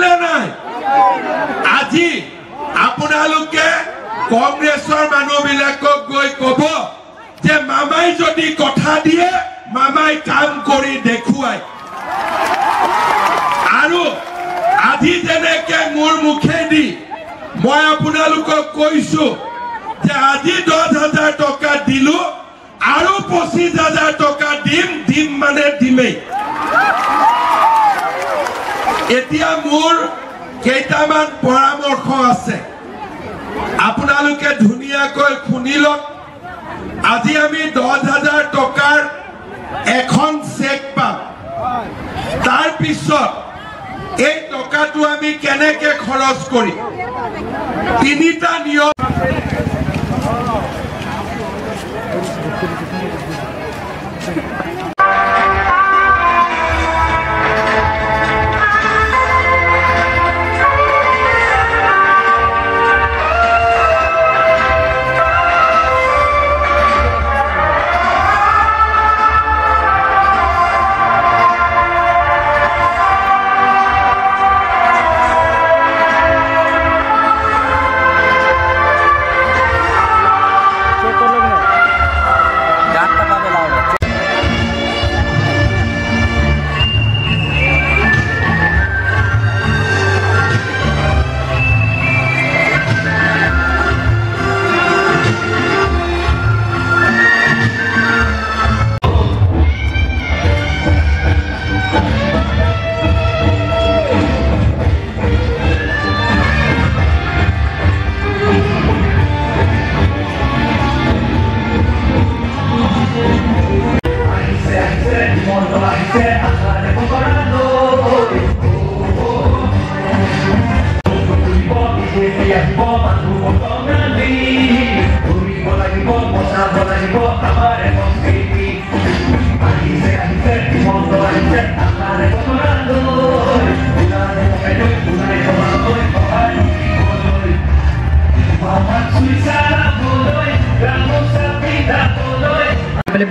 নে নাই আজি আপোনালোকে কংগ্ৰেছৰ মানুহবিলাকক গৈ কব যে মামাই যদি কথা দিয়ে মামাই কাম কৰি দেখুৱায় আৰু আজি যেনেকে মোৰ মুখেদি মই আপোনালোকক কৈছো যে আজি 10,000 টকা দিলো আৰু 25,000 টকা দিম মানে দিমেই এতিয়া মোৰ কেইটামান পৰামৰ্শ আছে আপোনালোকে ধুনীয়াকৈ শুনি লওক আজি আমি 10,000 টকাৰ এখন চেক পাম তাৰ পিছত এই টকাটো আমি কেনেকে খৰচ কৰিম তিনিটা নিয়ম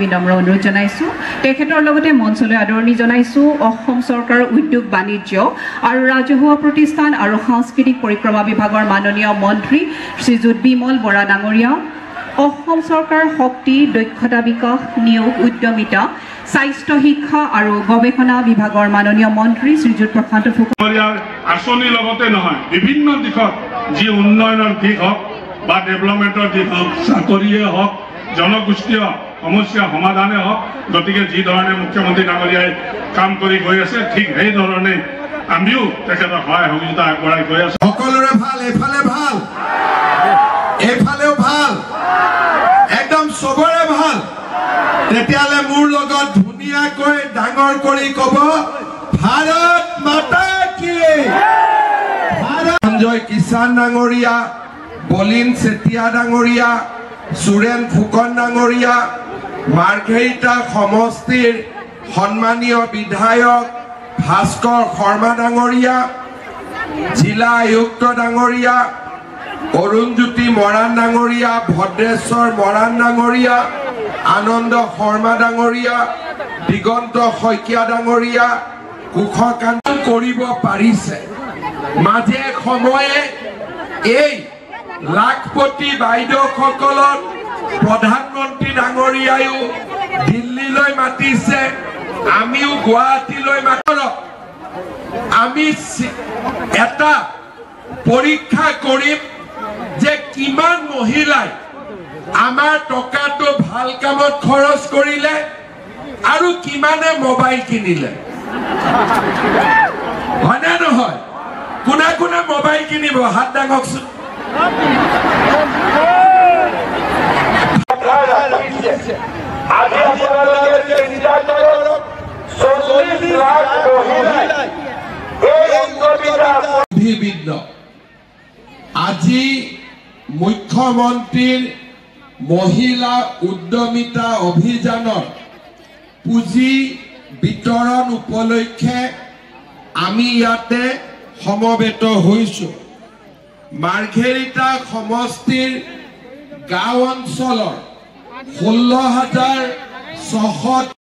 বিনম্ৰ অনুৰোধ জনাইছো তেখেতৰ লগতে মঞ্চলৈ আদৰণি জনাইছো অসম চৰকাৰৰ উদ্যোগ বাণিজ্য আৰু ৰাজহুৱা প্ৰতিষ্ঠান আৰু সাংস্কৃতিক পৰিক্ৰমা বিভাগৰ মাননীয় মন্ত্ৰী শ্ৰীযুত বিমল বৰা ডাঙৰীয়া অসম চৰকাৰৰ শক্তি দক্ষতা বিকাশ নিয়োগ উদ্যমিতা স্বাস্থ্য শিক্ষা আৰু গৱেষণা বিভাগৰ মাননীয় মন্ত্ৰী শ্ৰীযুত প্ৰশান্ত ফুকনীয়াৰ আঁচনিৰ লগতে নহয় বিভিন্ন দিশত যি উন্নয়নৰ দিশ হওক বা ডেভেলপমেণ্টৰ দিশ হওক চাকৰিয়ে হওক জনগোষ্ঠীয় সমস্যা সমাধানে হওক গতিকে যি ধৰণে মুখ্যমন্ত্ৰী ডাঙৰীয়াই কাম কৰি গৈ আছে ঠিক সেই ধৰণে আমিও তেখেতৰ সহায় সহযোগিতা আগবঢ়াই গৈ আছো সকলোৰে ভাল এইফালে ভাল এইফালেও ভাল একদম সবৰে ভাল তেতিয়ালে মোৰ লগত ধুনীয়াকৈ ডাঙৰ কৰি কব ভাৰত মাতা কি সঞ্জয় কিষাণ ডাঙৰীয়া বলিন চেতিয়া ডাঙৰীয়া সুৰেন ফুকন ডাঙৰীয়া মাৰ্ঘেৰিটা সমষ্টিৰ সন্মানীয় বিধায়ক ভাস্কৰ শৰ্মা ডাঙৰীয়া জিলা আয়ুক্ত ডাঙৰীয়া অৰুণজ্যোতি মৰাণ ডাঙৰীয়া ভদ্ৰেশ্বৰ মৰাণ ডাঙৰীয়া আনন্দ শৰ্মা ডাঙৰীয়া দিগন্ত শইকীয়া ডাঙৰীয়া কুশকান্ত কৰিব পাৰিছে মাজে সময়ে এই লাখপতি বাইদেউসকলক প্ৰধানমন্ত্ৰী ডাঙৰীয়ায়ো দিল্লীলৈ মাতিছে আমিও গুৱাহাটীলৈ মাতক আমি এটা পৰীক্ষা কৰিম যে কিমান মহিলাই আমাৰ টকাটো ভাল কামত খৰচ কৰিলে আৰু কিমানে মোবাইল কিনিলে হয়নে নহয় কোনে কোনে মোবাইল কিনিব হাত দাঙকচোন আজি মুখ্যমন্ত্ৰীৰ মহিলা উদ্যমিতা অভিযানৰ পুঁজি বিতৰণ উপলক্ষে আমি ইয়াতে সমবেত হৈছো মাৰ্ঘেৰিটা সমষ্টিৰ গাঁও অঞ্চলৰ 16,600